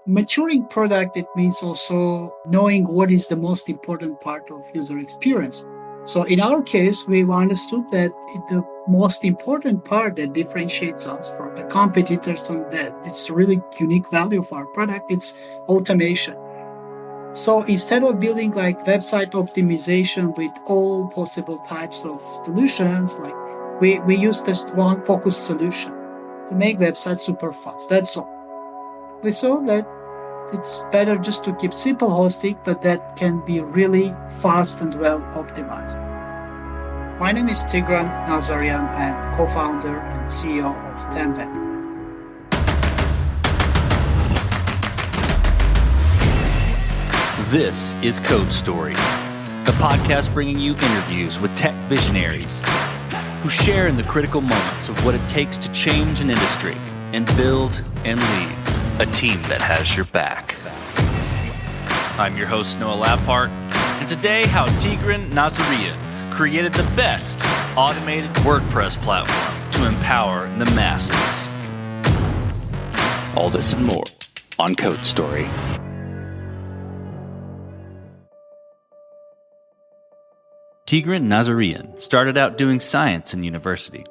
Maturing product, it means also knowing what is the most important part of user experience. So in our case, we understood that the most important part that differentiates us from the competitors and that it's really unique value of our product, it's automation. So instead of building like website optimization with all possible types of solutions, like we use just one focused solution to make websites super fast. That's all. We saw that it's better just to keep simple hosting, but that can be really fast and well optimized. My name is Tigran Nazaryan. I'm co-founder and CEO of 10Web's. This is Code Story, a podcast bringing you interviews with tech visionaries who share in the critical moments of what it takes to change an industry and build and lead a team that has your back. I'm your host, Noah Lappart, and today how Tigran Nazaryan created the best automated WordPress platform to empower the masses. All this and more on Code Story. Tigran Nazaryan started out doing science in university.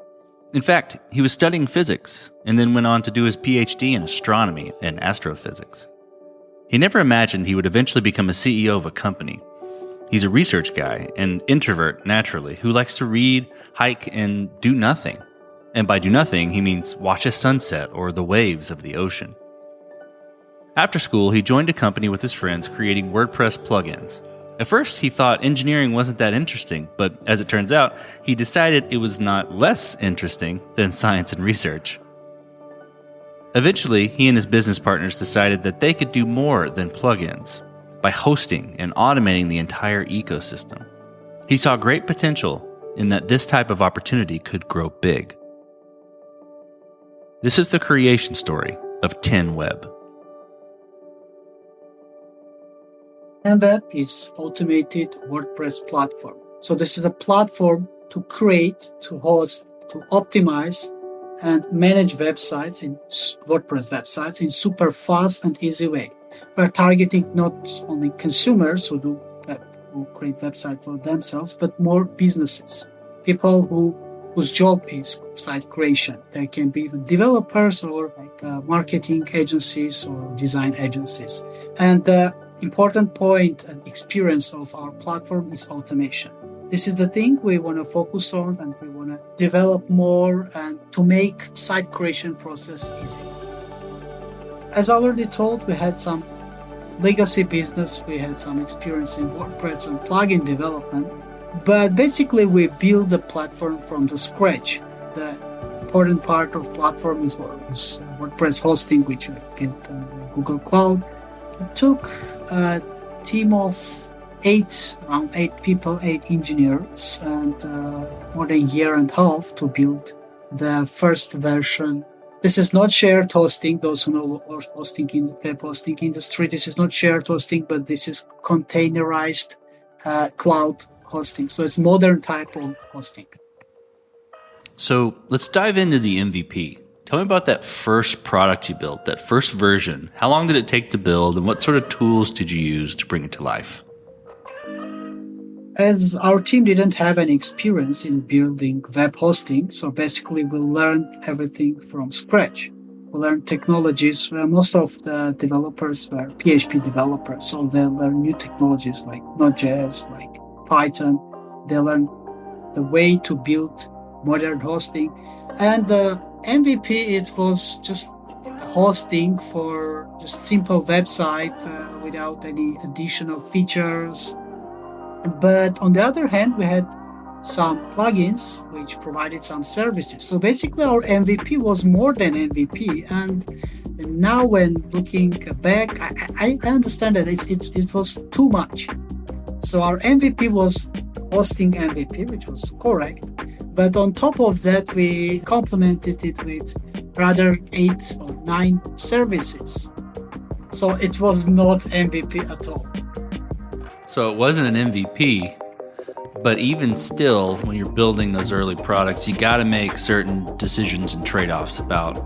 In fact, he was studying physics and then went on to do his PhD in astronomy and astrophysics. He never imagined he would eventually become a CEO of a company. He's a research guy, an introvert naturally, who likes to read, hike, and do nothing. And by do nothing, he means watch a sunset or the waves of the ocean. After school, he joined a company with his friends creating WordPress plugins. At first, he thought engineering wasn't that interesting, but as it turns out, he decided it was not less interesting than science and research. Eventually, he and his business partners decided that they could do more than plugins by hosting and automating the entire ecosystem. He saw great potential in that this type of opportunity could grow big. This is the creation story of 10Web. 10Web is automated WordPress platform. So this is a platform to create, to host, to optimize, and manage websites in WordPress websites in super fast and easy way. We're targeting not only consumers who create websites for themselves, but more businesses, people whose job is site creation. There can be even developers or marketing agencies or design agencies. And the important point and experience of our platform is automation. This is the thing we want to focus on, and we want to develop more and to make site creation process easy. As already told, we had some legacy business, we had some experience in WordPress and plugin development, but basically we build the platform from the scratch. The important part of platform is WordPress hosting, which we built on Google Cloud. It took a team of around eight people, 8 engineers, and more than a year and a half to build the first version. This is not shared hosting. Those who know hosting in the web hosting industry, this is not shared hosting, but this is containerized cloud hosting. So it's modern type of hosting. So let's dive into the MVP. Tell me about that first product you built, that first version. How long did it take to build, and what sort of tools did you use to bring it to life? As our team didn't have any experience in building web hosting, so basically we learned everything from scratch. We learned technologies. Most of the developers were PHP developers, so they learned new technologies like Node.js, like Python. They learned the way to build modern hosting. And the MVP, it was just hosting for just simple website without any additional features. But on the other hand, we had some plugins which provided some services. So basically our MVP was more than MVP. And now when looking back, I understand that it was too much. So our MVP was hosting MVP, which was correct. But on top of that, we complemented it with rather 8 or 9 services. So it was not MVP at all. So it wasn't an MVP, but even still, when you're building those early products, you got to make certain decisions and trade-offs about,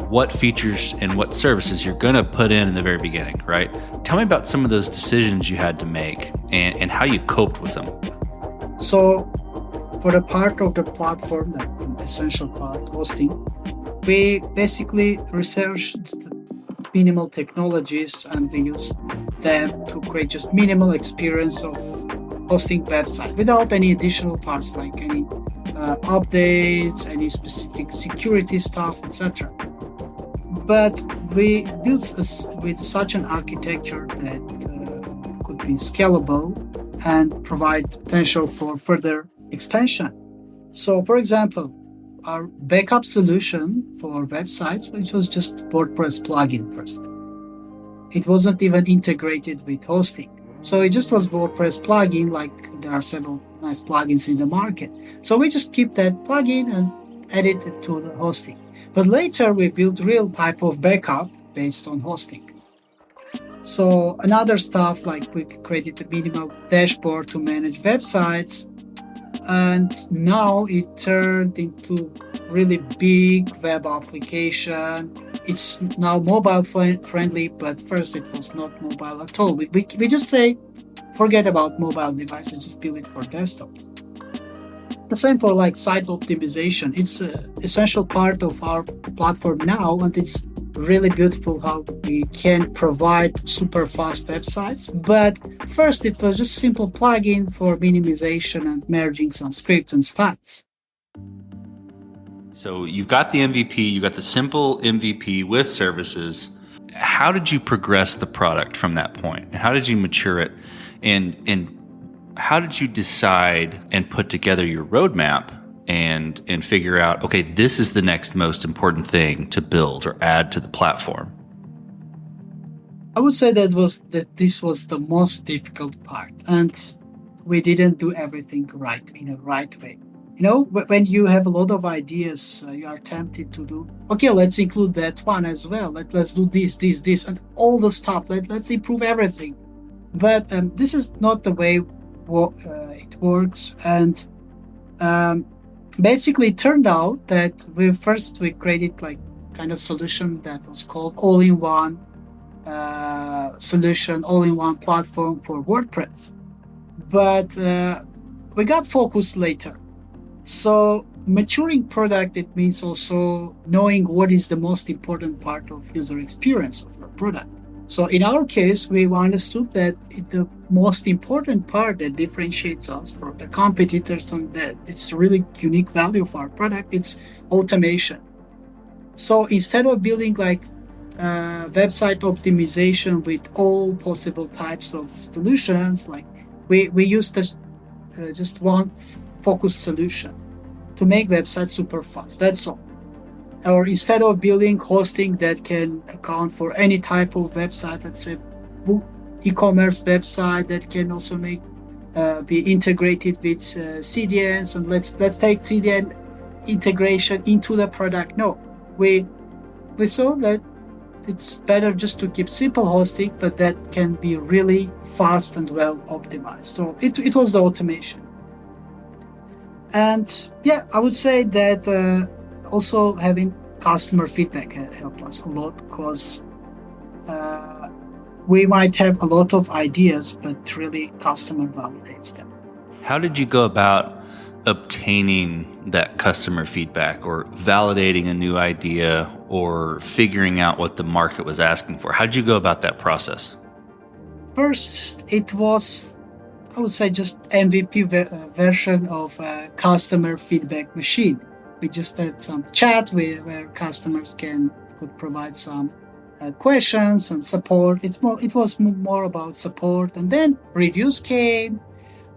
what features and what services you're going to put in the very beginning, right? Tell me about some of those decisions you had to make and how you coped with them. So for the part of the platform, the essential part, hosting, we basically researched minimal technologies and we used them to create just minimal experience of hosting website without any additional parts like any updates, any specific security stuff, etc. But we built with such an architecture that could be scalable and provide potential for further expansion. So, for example, our backup solution for websites, which was just WordPress plugin first. It wasn't even integrated with hosting. So it just was WordPress plugin, like there are several nice plugins in the market. So we just keep that plugin and edit it to the hosting. But later we built real type of backup based on hosting. So another stuff like we created a minimal dashboard to manage websites. And now it turned into really big web application. It's now mobile friendly, but first it was not mobile at all. We just say, forget about mobile devices, just build it for desktops. The same for like site optimization. It's an essential part of our platform now, and it's really beautiful how we can provide super fast websites. But first it was just simple plugin for minimization and merging some scripts and stats. So you've got the MVP, you got the simple MVP with services. How did you progress the product from that point? How did you mature it? And how did you decide and put together your roadmap and figure out, okay, this is the next most important thing to build or add to the platform? I would say that this was the most difficult part, and we didn't do everything right in a right way. You know, when you have a lot of ideas, you are tempted to do, okay, let's include that one as well. Let's do this, and all the stuff. Let's improve everything. But this is not the way it works. And basically, it turned out that we created like kind of solution that was called all-in-one solution, all-in-one platform for WordPress. But we got focused later. So maturing product, it means also knowing what is the most important part of user experience of our product. So in our case, we understood that the most important part that differentiates us from the competitors and that it's really unique value of our product, it's automation. So instead of building like website optimization with all possible types of solutions, like we used just one focused solution to make websites super fast. That's all. Or instead of building hosting that can account for any type of website, let's say e-commerce website that can also be integrated with CDNs, and let's take CDN integration into the product. No, we saw that it's better just to keep simple hosting, but that can be really fast and well optimized. So it was the automation. And yeah, I would say that also having customer feedback helped us a lot, because we might have a lot of ideas, but really customer validates them. How did you go about obtaining that customer feedback or validating a new idea or figuring out what the market was asking for? How did you go about that process? First, it was, I would say, just MVP version of a customer feedback machine. We just had some chat where customers could provide some questions and support. It was more about support, and then reviews came.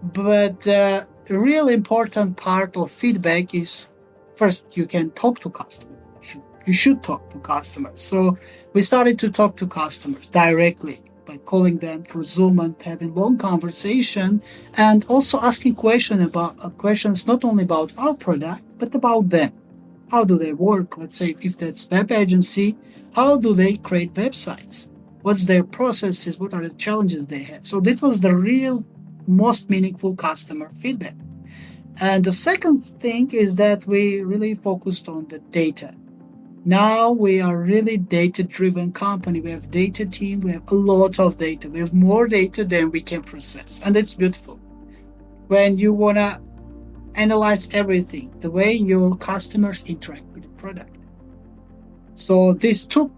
But the real important part of feedback is, first, you can talk to customers. You should talk to customers. So we started to talk to customers directly by calling them through Zoom and having long conversation, and also asking questions not only about our product, but about them. How do they work? Let's say if that's web agency, how do they create websites? What's their processes? What are the challenges they have? So that was the real most meaningful customer feedback. And the second thing is that we really focused on the data. Now we are really data-driven company. We have data team. We have a lot of data. We have more data than we can process, and it's beautiful. When you wanna analyze everything, the way your customers interact with the product. So these two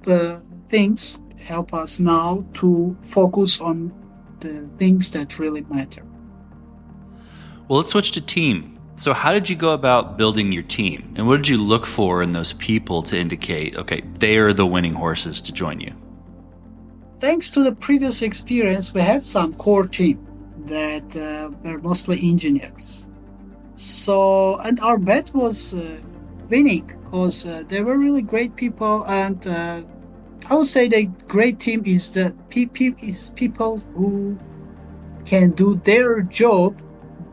things help us now to focus on the things that really matter. Well, let's switch to team. So how did you go about building your team? And what did you look for in those people to indicate, okay, they are the winning horses to join you? Thanks to the previous experience, we have some core team that were mostly engineers. So, and our bet was winning because they were really great people, and I would say the great team is the people who can do their job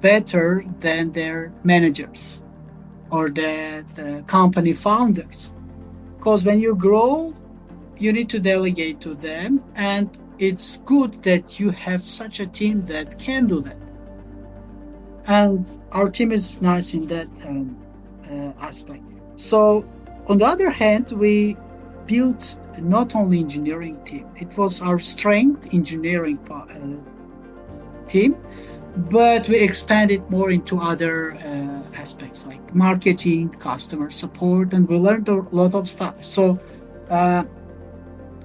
better than their managers or the company founders. Because when you grow, you need to delegate to them, and it's good that you have such a team that can do that. And our team is nice in that aspect. So, on the other hand, we built not only engineering team. It was our strength engineering team, but we expanded more into other aspects like marketing, customer support, and we learned a lot of stuff. So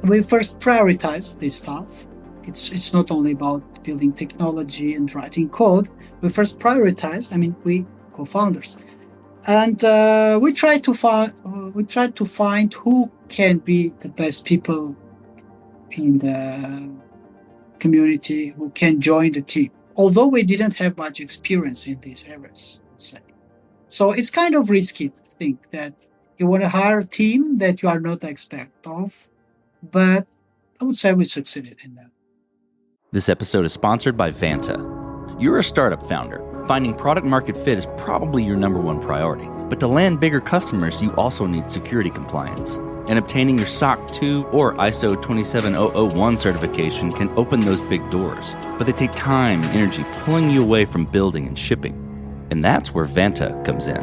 we first prioritized this stuff. It's not only about building technology and writing code. We first prioritized. We co-founders, and we tried to find who can be the best people in the community who can join the team. Although we didn't have much experience in these areas, say. So it's kind of risky to think that you want to hire a team that you are not expert of, but I would say we succeeded in that. This episode is sponsored by Vanta. You're a startup founder. Finding product market fit is probably your number one priority. But to land bigger customers, you also need security compliance. And obtaining your SOC 2 or ISO 27001 certification can open those big doors. But they take time and energy, pulling you away from building and shipping. And that's where Vanta comes in.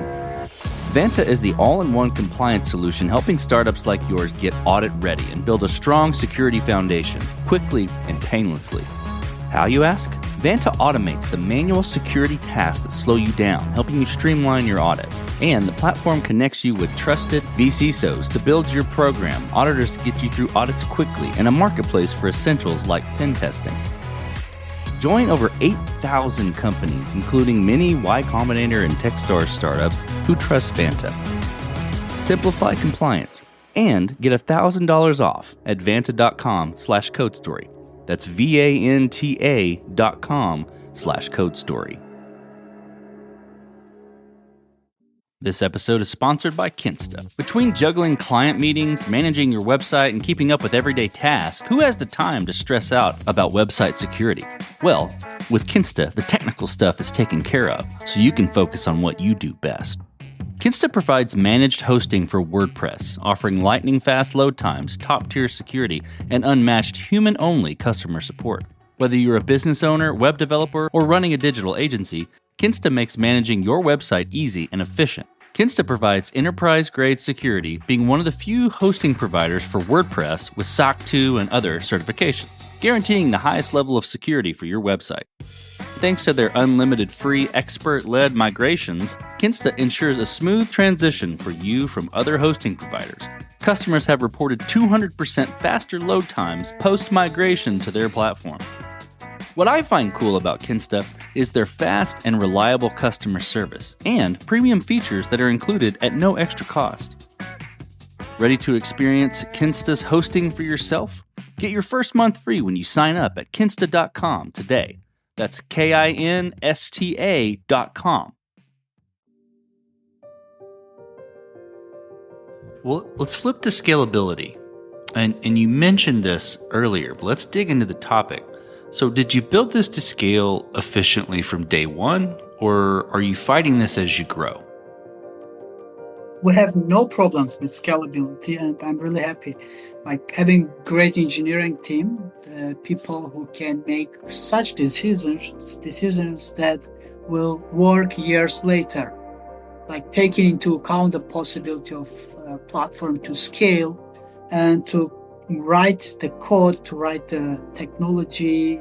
Vanta is the all-in-one compliance solution helping startups like yours get audit ready and build a strong security foundation quickly and painlessly. How, you ask? Vanta automates the manual security tasks that slow you down, helping you streamline your audit. And the platform connects you with trusted vCISOs to build your program, auditors to get you through audits quickly, and a marketplace for essentials like pen testing. Join over 8,000 companies, including many Y Combinator and Techstars startups who trust Vanta. Simplify compliance and get $1,000 off at vanta.com/codestory. That's vanta.com/codestory. This episode is sponsored by Kinsta. Between juggling client meetings, managing your website, and keeping up with everyday tasks, who has the time to stress out about website security? Well, with Kinsta, the technical stuff is taken care of, so you can focus on what you do best. Kinsta provides managed hosting for WordPress, offering lightning-fast load times, top-tier security, and unmatched human-only customer support. Whether you're a business owner, web developer, or running a digital agency, Kinsta makes managing your website easy and efficient. Kinsta provides enterprise-grade security, being one of the few hosting providers for WordPress with SOC 2 and other certifications, guaranteeing the highest level of security for your website. Thanks to their unlimited free expert-led migrations, Kinsta ensures a smooth transition for you from other hosting providers. Customers have reported 200% faster load times post-migration to their platform. What I find cool about Kinsta is their fast and reliable customer service and premium features that are included at no extra cost. Ready to experience Kinsta's hosting for yourself? Get your first month free when you sign up at kinsta.com today. That's KINSTA.com. Well, let's flip to scalability. And you mentioned this earlier, but let's dig into the topic. So did you build this to scale efficiently from day one, or are you fighting this as you grow? We have no problems with scalability, and I'm really happy. Like having great engineering team, people who can make such decisions that will work years later. like taking into account the possibility of platform to scale and to write the code, to write the technology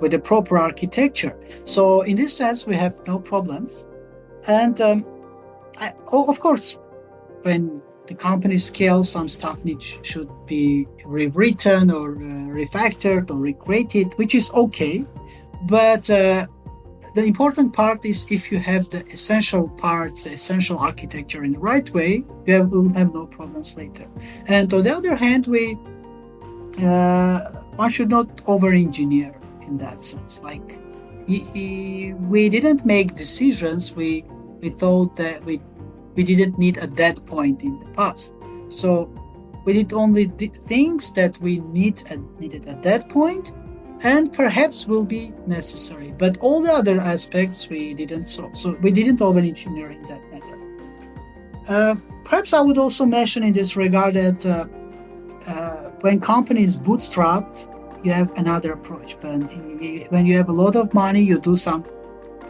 with the proper architecture. So in this sense, we have no problems. And of course, when the company scales, some stuff should be rewritten or refactored or recreated, which is okay. But the important part is if you have the essential parts, the essential architecture in the right way, you will have no problems later. And on the other hand, one should not over-engineer in that sense. Like we didn't make decisions we thought that we didn't need at that point in the past. So we did only things that we needed at that point, and perhaps will be necessary. But all the other aspects we didn't solve. So we didn't over-engineer in that matter. Perhaps I would also mention in this regard that when company is bootstrapped, you have another approach. But when you have a lot of money, you do some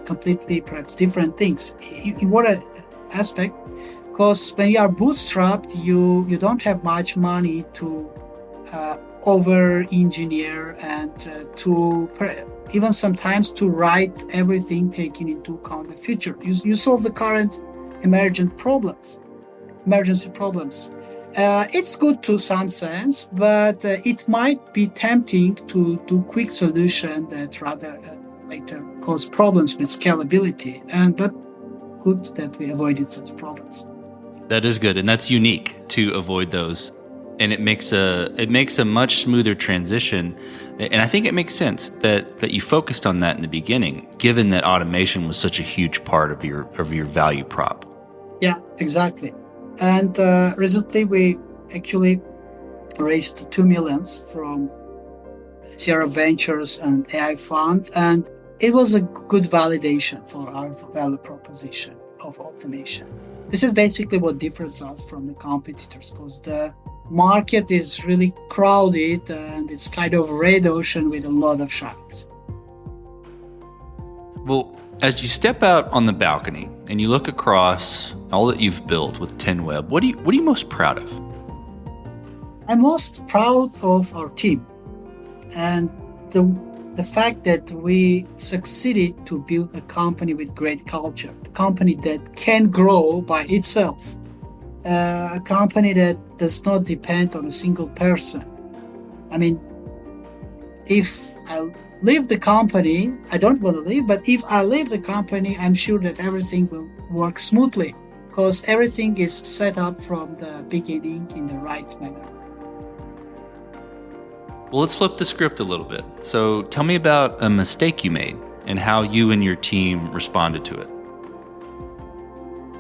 completely perhaps different things. In what aspect? Because when you are bootstrapped, you don't have much money to over-engineer and to even sometimes to write everything taking into account the future. You solve the current emergency problems. It's good to some sense, but it might be tempting to do quick solution that rather later cause problems with scalability. But good that we avoided such problems. That is good, and that's unique to avoid those. And it makes a much smoother transition. And I think it makes sense that you focused on that in the beginning, given that automation was such a huge part of your value prop. Yeah, exactly. And recently we actually raised $2 million from Sierra Ventures and AI Fund, and it was a good validation for our value proposition of automation. This is basically what differs us from the competitors, because the market is really crowded and it's kind of a red ocean with a lot of sharks. Well, as you step out on the balcony and you look across all that you've built with 10Web, what are you most proud of? I'm most proud of our team and the fact that we succeeded to build a company with great culture, a company that can grow by itself, a company that does not depend on a single person. I mean, if I leave the company, I don't want to leave, but if I leave the company, I'm sure that everything will work smoothly because everything is set up from the beginning in the right manner. Well, let's flip the script a little bit. So tell me about a mistake you made and how you and your team responded to it.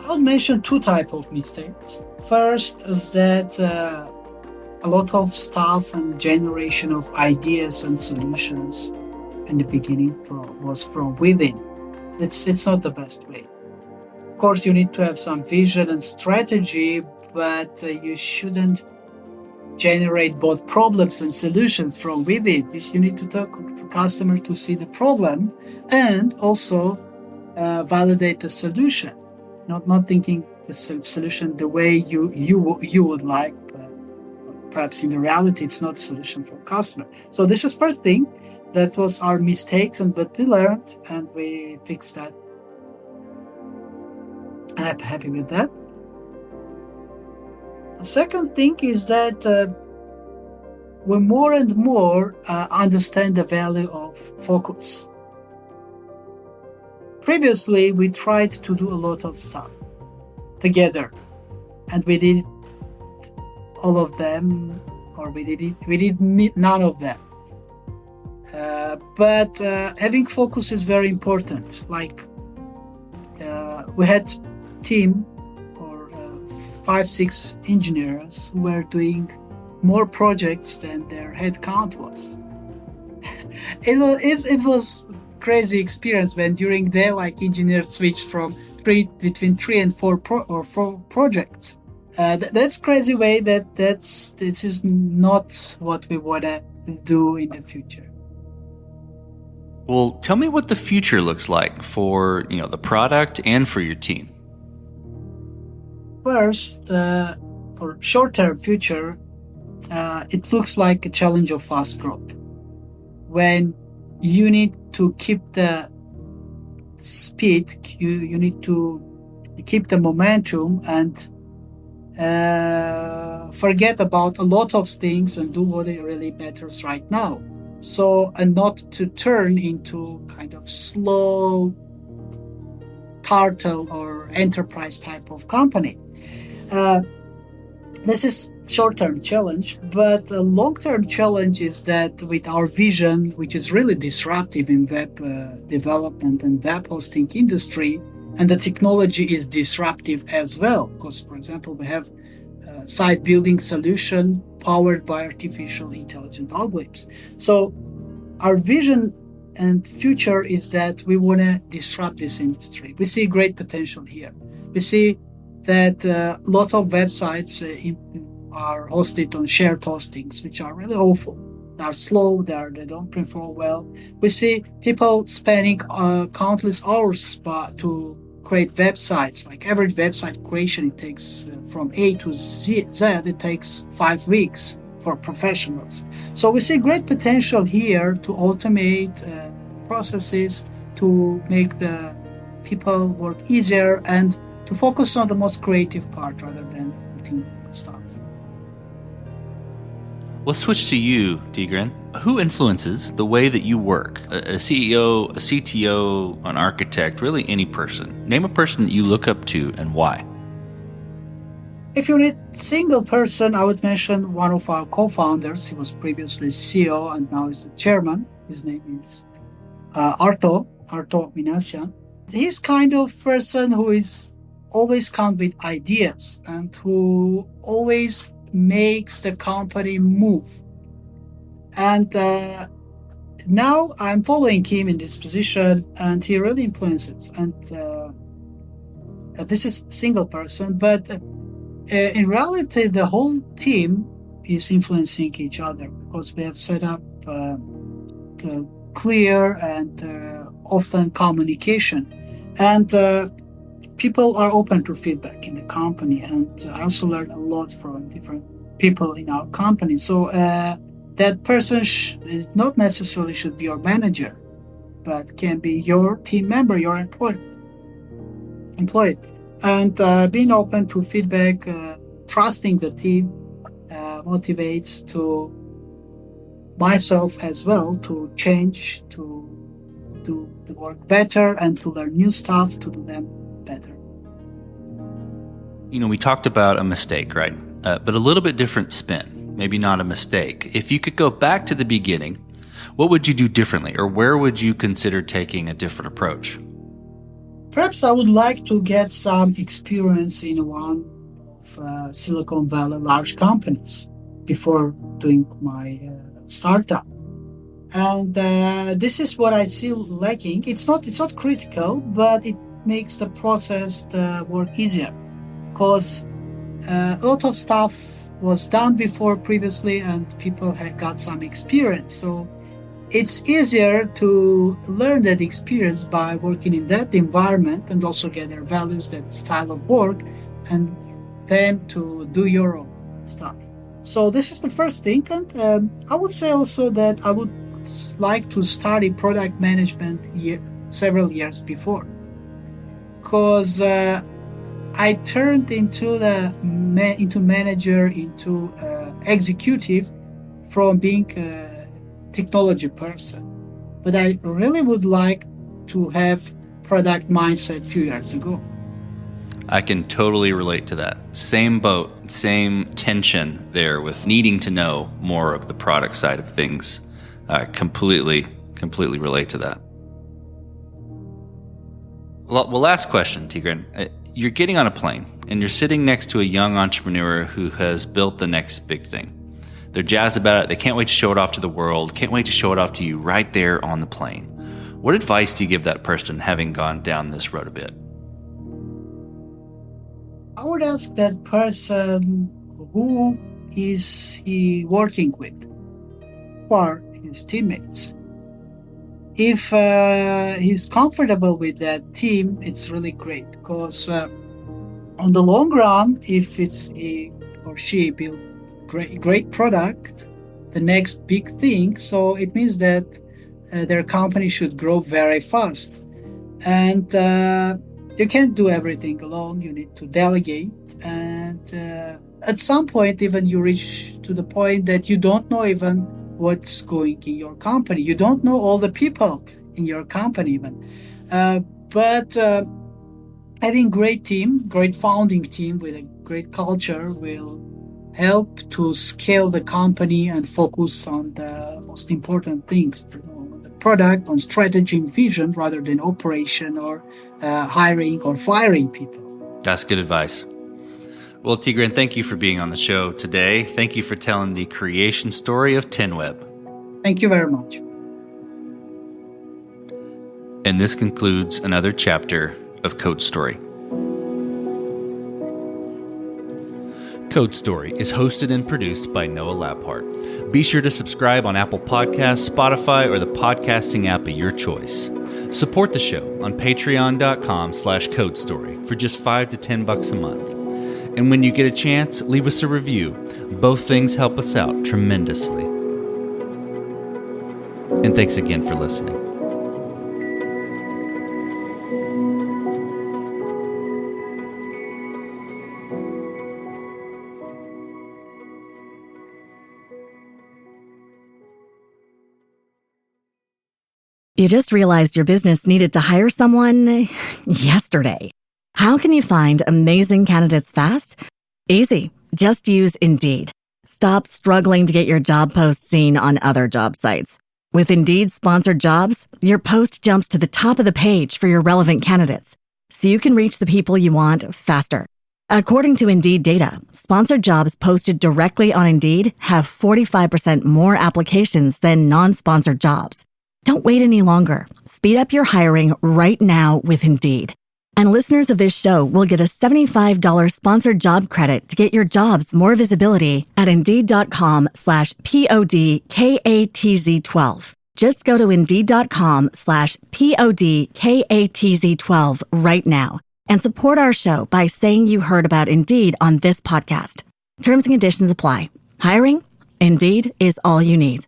I'll mention two types of mistakes. First is that a lot of stuff and generation of ideas and solutions in the beginning was from within. It's not the best way. Of course, you need to have some vision and strategy, but you shouldn't generate both problems and solutions from within. You need to talk to customer to see the problem and also validate the solution. Not thinking the solution the way you would like, but perhaps in the reality it's not a solution for customer. So this is first thing. That was our mistakes, but we learned and we fixed that. I'm happy with that. The second thing is that we more and more understand the value of focus. Previously, we tried to do a lot of stuff together, and we did all of them, or we did none of them. But having focus is very important. Like we had team or 5-6 engineers who were doing more projects than their head count was. It was crazy experience when during day like engineers switched from between 3 and 4 projects. That's crazy way this is not what we want to do in the future. Well, tell me what the future looks like for, the product and for your team. First, for short-term future, it looks like a challenge of fast growth. When you need to keep the speed, you need to keep the momentum and forget about a lot of things and do what really matters right now. So, and not to turn into kind of slow turtle or enterprise type of company. This is short-term challenge, but the long-term challenge is that with our vision, which is really disruptive in web development and web hosting industry, and the technology is disruptive as well, because, for example, we have a site building solution powered by artificial intelligent algorithms. So our vision and future is that we want to disrupt this industry. We see great potential here. We see that a lot of websites are hosted on shared hostings, which are really awful. They are slow, they don't perform well. We see people spending countless hours to create websites. Like average website creation, it takes from A to Z, it takes 5 weeks for professionals. So we see great potential here to automate processes, to make the people work easier, and to focus on the most creative part rather than routine stuff. Let's switch to you, Tigran. Who influences the way that you work? A CEO, a CTO, an architect, really any person. Name a person that you look up to and why. If you need single person, I would mention one of our co-founders. He was previously CEO and now is the chairman. His name is Astro Nazaryan. He's kind of person who is always come with ideas and who always makes the company move. And now I'm following him in this position, and he really influences. And this is single person, but in reality, the whole team is influencing each other because we have set up clear and often communication. And people are open to feedback in the company, and I also learned a lot from different people in our company. So that person not necessarily should be your manager, but can be your team member, your employee. And being open to feedback, trusting the team motivates to myself as well to change, to do the work better, and to learn new stuff to do them better. We talked about a mistake, right? But a little bit different spin. Maybe not a mistake. If you could go back to the beginning, what would you do differently, or where would you consider taking a different approach? Perhaps I would like to get some experience in one of Silicon Valley large companies before doing my startup. And this is what I see lacking. It's not critical, but it makes the process work easier, because a lot of stuff was done before previously and people have got some experience. So it's easier to learn that experience by working in that environment and also get their values, that style of work, and then to do your own stuff. So this is the first thing. And I would say also that I would like to study product management several years before, because I turned into manager, into executive from being a technology person. But I really would like to have product mindset a few years ago. I can totally relate to that. Same boat, same tension there with needing to know more of the product side of things. Completely relate to that. Well, last question, Tigran. You're getting on a plane and you're sitting next to a young entrepreneur who has built the next big thing. They're jazzed about it. They can't wait to show it off to the world. Can't wait to show it off to you right there on the plane. What advice do you give that person having gone down this road a bit? I would ask that person, who is he working with? Who are his teammates? If he's comfortable with that team, it's really great because on the long run, if he or she build great product, the next big thing, so it means that their company should grow very fast. And you can't do everything alone. You need to delegate. And at some point, even you reach to the point that you don't know even what's going in your company. You don't know all the people in your company even. But having great team, great founding team with a great culture will help to scale the company and focus on the most important things, on the product, on strategy and vision, rather than operation or hiring or firing people. That's good advice. Well, Tigran, thank you for being on the show today. Thank you for telling the creation story of 10Web. Thank you very much. And this concludes another chapter of Code Story. Code Story is hosted and produced by Noah Laphart. Be sure to subscribe on Apple Podcasts, Spotify, or the podcasting app of your choice. Support the show on patreon.com/codestory for just $5 to $10 a month. And when you get a chance, leave us a review. Both things help us out tremendously. And thanks again for listening. You just realized your business needed to hire someone yesterday. How can you find amazing candidates fast? Easy. Just use Indeed. Stop struggling to get your job post seen on other job sites. With Indeed sponsored jobs, your post jumps to the top of the page for your relevant candidates, so you can reach the people you want faster. According to Indeed data, sponsored jobs posted directly on Indeed have 45% more applications than non-sponsored jobs. Don't wait any longer. Speed up your hiring right now with Indeed. And listeners of this show will get a $75 sponsored job credit to get your jobs more visibility at Indeed.com/PODKATZ12. Just go to Indeed.com/PODKATZ12 right now and support our show by saying you heard about Indeed on this podcast. Terms and conditions apply. Hiring? Indeed is all you need.